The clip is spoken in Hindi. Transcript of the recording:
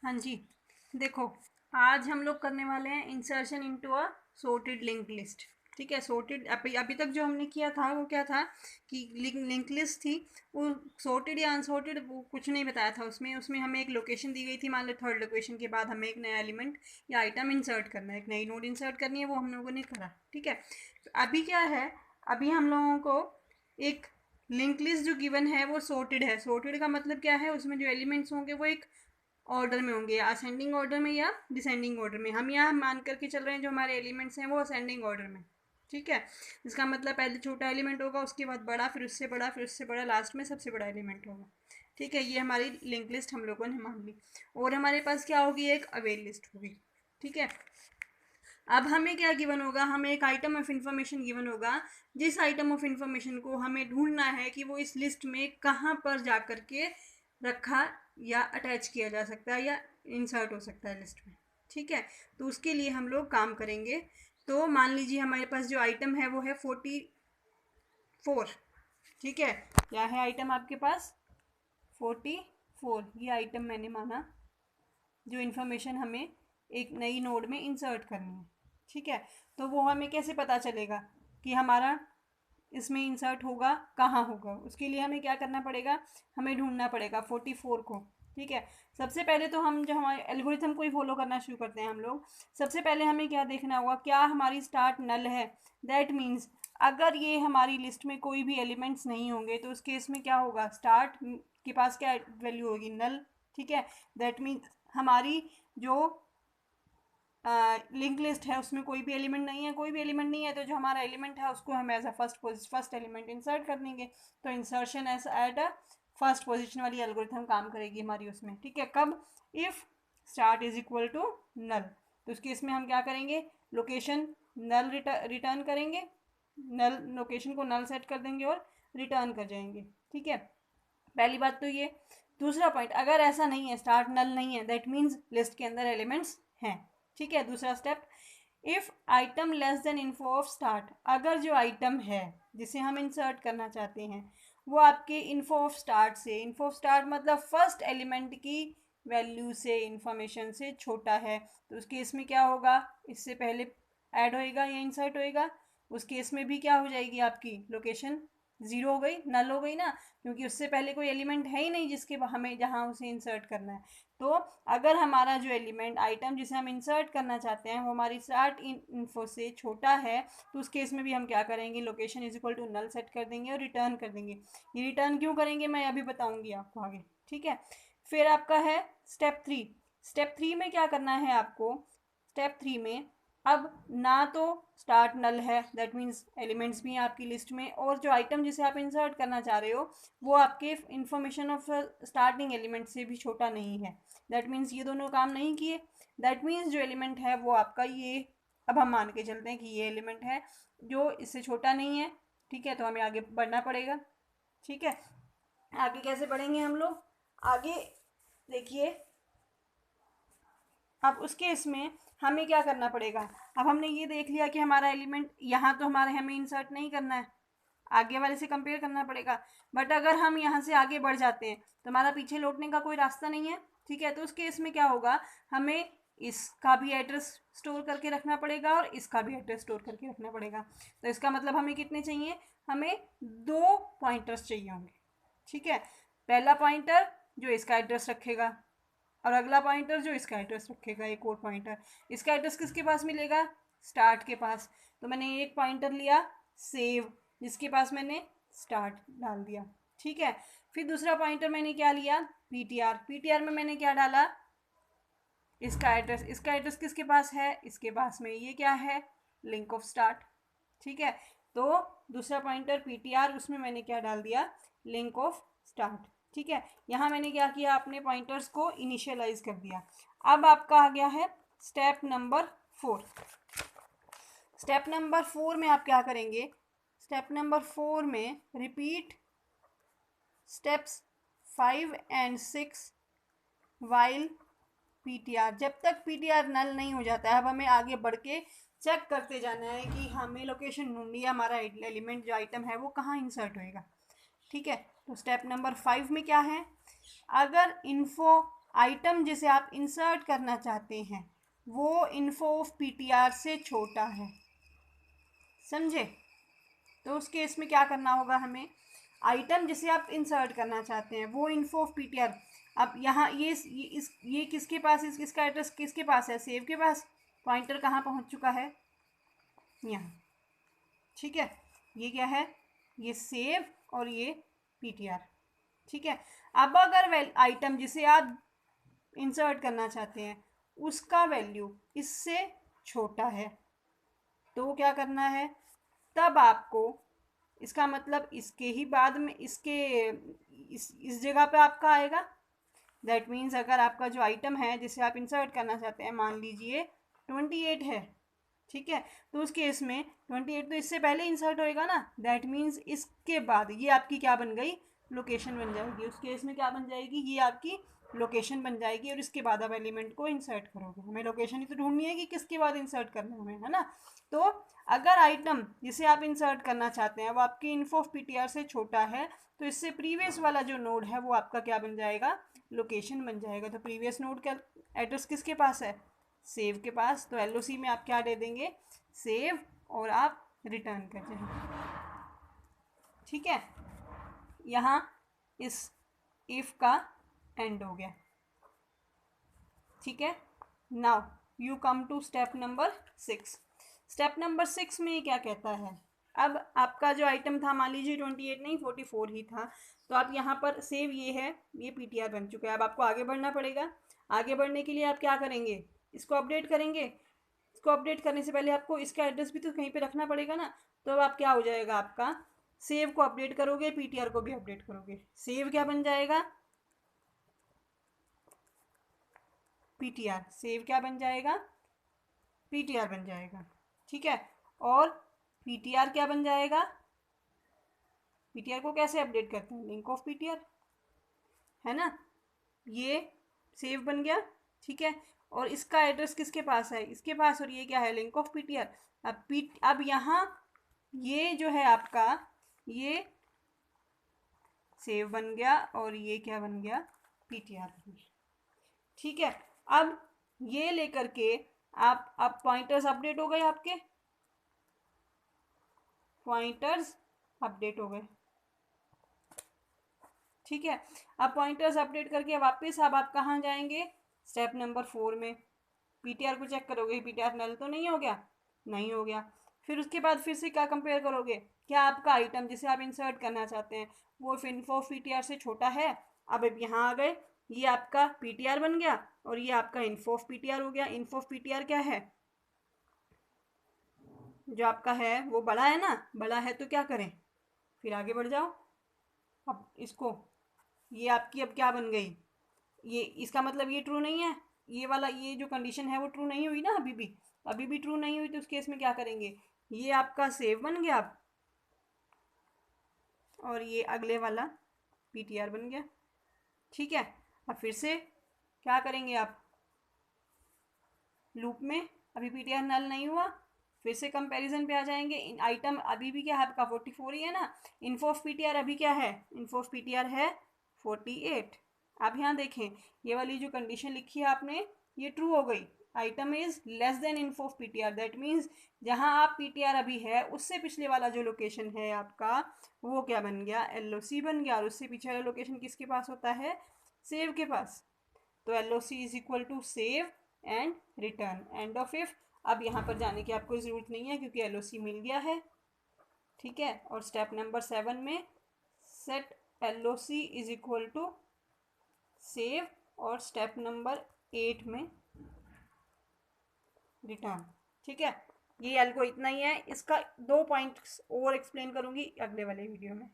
हाँ जी, देखो आज हम लोग करने वाले हैं insertion into a sorted link list. ठीक है, सॉर्टेड अभी अभी तक जो हमने किया था वो क्या था कि लिंक लिस्ट थी, वो सॉर्टेड या अनसॉर्टेड वो कुछ नहीं बताया था उसमें। उसमें हमें एक लोकेशन दी गई थी, मान लो थर्ड लोकेशन के बाद हमें एक नया एलिमेंट या आइटम इंसर्ट करना है, एक नई नोड इंसर्ट करनी है, वो हम लोगों ने करा। ठीक है, तो अभी क्या है, अभी हम लोगों को एक लिंक लिस्ट जो गिवन है वो सॉर्टेड है। सॉर्टेड का मतलब क्या है, उसमें जो एलिमेंट्स होंगे वो एक ऑर्डर में होंगे, या असेंडिंग ऑर्डर में या डिसेंडिंग ऑर्डर में। हम यहाँ मान करके चल रहे हैं जो हमारे एलिमेंट्स हैं वो असेंडिंग ऑर्डर में। ठीक है, इसका मतलब पहले छोटा एलिमेंट होगा, उसके बाद बड़ा, फिर उससे बड़ा, फिर उससे बड़ा, लास्ट में सबसे बड़ा एलिमेंट होगा। ठीक है, ये हमारी लिंक लिस्ट हम लोगों ने मान ली। और हमारे पास क्या होगी, एक अवेल लिस्ट होगी। ठीक है, अब हमें क्या गिवन होगा, हमें एक आइटम ऑफ इंफॉर्मेशन गिवन होगा। जिस आइटम ऑफ इंफॉर्मेशन को हमें ढूंढना है कि वो इस लिस्ट में कहाँ पर जा कर के रखा या अटैच किया जा सकता है या इंसर्ट हो सकता है लिस्ट में। ठीक है, तो उसके लिए हम लोग काम करेंगे। तो मान लीजिए हमारे पास जो आइटम है वो है 44। ठीक है, क्या है आइटम आपके पास, 44। ये आइटम मैंने माना जो इन्फॉर्मेशन हमें एक नई नोड में इंसर्ट करनी है। ठीक है, तो वो हमें कैसे पता चलेगा कि हमारा इसमें इंसर्ट होगा, कहाँ होगा। उसके लिए हमें क्या करना पड़ेगा, हमें ढूंढना पड़ेगा 44 को। ठीक है, सबसे पहले तो हम जो हमारे एल्गोरिथम को ही फॉलो करना शुरू करते हैं हम लोग। सबसे पहले हमें क्या देखना होगा, क्या हमारी स्टार्ट नल है। दैट मीन्स अगर ये हमारी लिस्ट में कोई भी एलिमेंट्स नहीं होंगे तो उस केस में क्या होगा, स्टार्ट के पास क्या वैल्यू होगी, नल। ठीक है, दैट मीन्स हमारी जो लिंक लिस्ट है उसमें कोई भी एलिमेंट नहीं है, कोई भी एलिमेंट नहीं है तो जो हमारा एलिमेंट है उसको हम as a first element insert कर देंगे। तो insertion as at a first position वाली एल्गोरिथम काम करेगी हमारी उसमें। ठीक है, कब, if start is equal to null, तो उसके इसमें हम क्या करेंगे, लोकेशन नल रिटर्न करेंगे, नल लोकेशन को नल सेट कर देंगे और रिटर्न कर जाएंगे। ठीक है, पहली बात तो ये। दूसरा पॉइंट, अगर ऐसा नहीं है, स्टार्ट नल नहीं है, दैट मीन्स लिस्ट के अंदर एलिमेंट्स हैं। ठीक है, दूसरा step, if item less than info of start, अगर जो आइटम है जिसे हम इंसर्ट करना चाहते हैं वो आपके इन्फो ऑफ स्टार्ट से, इन्फो ऑफ स्टार्ट मतलब फर्स्ट एलिमेंट की वैल्यू से, इंफॉर्मेशन से छोटा है, तो उस केस में क्या होगा, इससे पहले ऐड होएगा या इंसर्ट होएगा। उस केस में भी क्या हो जाएगी, आपकी लोकेशन ज़ीरो हो गई, नल हो गई ना, क्योंकि उससे पहले कोई एलिमेंट है ही नहीं जिसके हमें जहाँ उसे इंसर्ट करना है। तो अगर हमारा जो एलिमेंट आइटम जिसे हम इंसर्ट करना चाहते हैं वो हमारी स्टार्ट इन्फो से छोटा है, तो उस केस में भी हम क्या करेंगे, location is equal to null set कर देंगे और रिटर्न कर देंगे। ये रिटर्न क्यों करेंगे मैं अभी बताऊंगी आपको आगे। ठीक है, फिर आपका है स्टेप 3। स्टेप 3 में क्या करना है आपको, स्टेप 3 में अब ना तो स्टार्ट नल है, दैट मीन्स एलिमेंट्स भी हैं आपकी लिस्ट में, और जो आइटम जिसे आप इंसर्ट करना चाह रहे हो वो आपके इंफॉर्मेशन ऑफ स्टार्टिंग एलिमेंट से भी छोटा नहीं है। दैट मीन्स ये दोनों काम नहीं किए। दैट मीन्स जो एलिमेंट है वो आपका ये, अब हम मान के चलते हैं कि ये एलिमेंट है जो इससे छोटा नहीं है। ठीक है, तो हमें आगे बढ़ना पड़ेगा। ठीक है, आगे कैसे बढ़ेंगे हम लोग, आगे देखिए, अब उस केस में हमें क्या करना पड़ेगा। अब हमने ये देख लिया कि हमारा एलिमेंट यहाँ तो हमारे हमें इंसर्ट नहीं करना है, आगे वाले से कंपेयर करना पड़ेगा। बट अगर हम यहाँ से आगे बढ़ जाते हैं तो हमारा पीछे लौटने का कोई रास्ता नहीं है। ठीक है, तो उस केस में क्या होगा, हमें इसका भी एड्रेस स्टोर करके रखना पड़ेगा और इसका भी एड्रेस स्टोर करके रखना पड़ेगा। तो इसका मतलब हमें कितने चाहिए, हमें 2 पॉइंटर्स चाहिए होंगे। ठीक है, पहला पॉइंटर जो इसका एड्रेस रखेगा और अगला पॉइंटर जो इसका एड्रेस रखेगा, एक और पॉइंटर। इसका एड्रेस किसके पास मिलेगा, स्टार्ट के पास। तो मैंने एक पॉइंटर लिया सेव, जिसके पास मैंने स्टार्ट डाल दिया। ठीक है, फिर दूसरा पॉइंटर मैंने क्या लिया, पीटीआर। पीटीआर में मैंने क्या डाला, इसका एड्रेस। इसका एड्रेस किसके पास है, इसके पास में। ये क्या है, लिंक ऑफ स्टार्ट। ठीक है, तो दूसरा पॉइंटर पीटीआर, उसमें मैंने क्या डाल दिया, लिंक ऑफ स्टार्ट। ठीक है, यहाँ मैंने क्या किया, अपने पॉइंटर्स को इनिशियलाइज कर दिया। अब आपका आ गया है स्टेप नंबर 4। स्टेप नंबर 4 में आप क्या करेंगे, स्टेप नंबर 4 में repeat steps 5 and 6 while PTR, जब तक पीटीआर नल नहीं हो जाता है। अब हमें आगे बढ़ के चेक करते जाना है कि हमें लोकेशन ढूंढी है, हमारा एलिमेंट जो आइटम है वो कहाँ इंसर्ट होएगा। ठीक है, तो स्टेप नंबर 5 में क्या है, अगर इन्फो आइटम जिसे आप इंसर्ट करना चाहते हैं वो इन्फो ऑफ पीटीआर से छोटा है, समझे? तो उस केस में क्या करना होगा हमें, आइटम जिसे आप इंसर्ट करना चाहते हैं वो इन्फो ऑफ पीटीआर, अब यहाँ ये किसके पास, इसका एड्रेस किसके पास है, सेव के पास। पॉइंटर कहाँ पहुँच चुका है, यहाँ, ठीक है। ये क्या है, ये सेव और ये पीटीआर, ठीक है। अब अगर आइटम जिसे आप इंसर्ट करना चाहते हैं उसका वैल्यू इससे छोटा है तो क्या करना है, तब आपको, इसका मतलब इसके ही बाद में इस जगह पे आपका आएगा। दैट मीन्स अगर आपका जो आइटम है जिसे आप इंसर्ट करना चाहते हैं, मान लीजिए 28 है, ठीक है, तो उस केस में 28 तो इससे पहले इंसर्ट होएगा ना, दैट मीन्स इसके बाद ये आपकी क्या बन गई, लोकेशन बन जाएगी। उस केस में क्या बन जाएगी, ये आपकी लोकेशन बन जाएगी और इसके बाद आप एलिमेंट को इंसर्ट करोगे। हमें लोकेशन ही तो ढूंढनी है कि किसके बाद इंसर्ट करना है हमें, है ना। तो अगर आइटम जिसे आप इंसर्ट करना चाहते हैं वो आपकी इन्फो ऑफ पीटीआर से छोटा है तो इससे प्रीवियस वाला जो नोड है वो आपका क्या बन जाएगा, लोकेशन बन जाएगा। तो प्रीवियस नोड का एड्रेस किसके पास है, सेव के पास। तो एलओसी में आप क्या दे देंगे, सेव, और आप रिटर्न कर देंगे, ठीक है। यहाँ इस इफ का एंड हो गया, ठीक है। Now you come to step number 6। Step number 6 में क्या कहता है, अब आपका जो आइटम था मान लीजिए 28 नहीं 44 ही था, तो आप यहाँ पर सेव ये है, ये पीटीआर बन चुका है। अब आपको आगे बढ़ना पड़ेगा। आगे बढ़ने के लिए आप क्या करेंगे, इसको अपडेट करेंगे। इसको अपडेट करने से पहले आपको इसका एड्रेस भी तो कहीं पे रखना पड़ेगा ना। तो अब आप क्या हो जाएगा, आपका सेव को अपडेट करोगे, पीटीआर को भी अपडेट करोगे। सेव क्या बन जाएगा, पीटीआर, सेव क्या बन जाएगा, पीटीआर बन जाएगा, ठीक है। और पीटीआर क्या बन जाएगा, पीटीआर को कैसे अपडेट करते हैं, लिंक ऑफ पीटीआर, है ना। ये सेव बन गया, ठीक है। और इसका एड्रेस किसके पास है, इसके पास, और ये क्या है, लिंक ऑफ पीटीआर। अब यहाँ ये जो है आपका, ये सेव बन गया और ये क्या बन गया, पीटीआर बन गया, ठीक है। अब ये लेकर के आप पॉइंटर्स अपडेट हो गए, आपके पॉइंटर्स अपडेट हो गए, ठीक है। अब पॉइंटर्स अपडेट करके वापस अब आप कहाँ जाएंगे, स्टेप नंबर 4 में पीटीआर को चेक करोगे, पीटीआर नल तो नहीं हो गया, नहीं हो गया। फिर उसके बाद फिर से क्या कंपेयर करोगे, क्या आपका आइटम जिसे आप इंसर्ट करना चाहते हैं वो इन्फो पीटीआर से छोटा है। अब यहाँ आ गए, ये आपका पीटीआर बन गया और ये आपका इन्फो ऑफ पीटीआर हो गया। इन्फो ऑफ पीटीआर क्या है, जो आपका है वो बड़ा है ना, बड़ा है तो क्या करें, फिर आगे बढ़ जाओ। अब इसको, ये आपकी अब क्या बन गई, ये इसका मतलब ये ट्रू नहीं है, ये वाला ये जो कंडीशन है वो ट्रू नहीं हुई ना, अभी भी ट्रू नहीं हुई। तो उस केस में क्या करेंगे, ये आपका सेव बन गया अब, और ये अगले वाला पीटीआर बन गया, ठीक है। अब फिर से क्या करेंगे आप, लूप में अभी पीटीआर नल नहीं हुआ, फिर से कंपैरिजन पे आ जाएंगे। इन आइटम अभी भी क्या है आपका 44 ही है ना, इन्फो ऑफ पीटीआर अभी क्या है, इन्फो ऑफ पीटीआर है 48। आप यहाँ देखें, ये वाली जो कंडीशन लिखी है आपने ये ट्रू हो गई, item is less than info of PTR. That means जहाँ आप पीटीआर अभी है उससे पिछले वाला जो लोकेशन है आपका वो क्या बन गया, एलओसी बन गया। और उससे पीछे वाला लोकेशन किसके पास होता है, सेव के पास। तो LOC is equal to save and return, end of if. अब यहाँ पर जाने की आपको ज़रूरत नहीं है क्योंकि एलओसी मिल गया है, ठीक है। और स्टेप नंबर 7 में set LOC is equal to save, और स्टेप नंबर 8 में रिटर्न, ठीक है। ये एल्गो इतना ही है, इसका 2 पॉइंट्स और एक्सप्लेन करूँगी अगले वाले वीडियो में।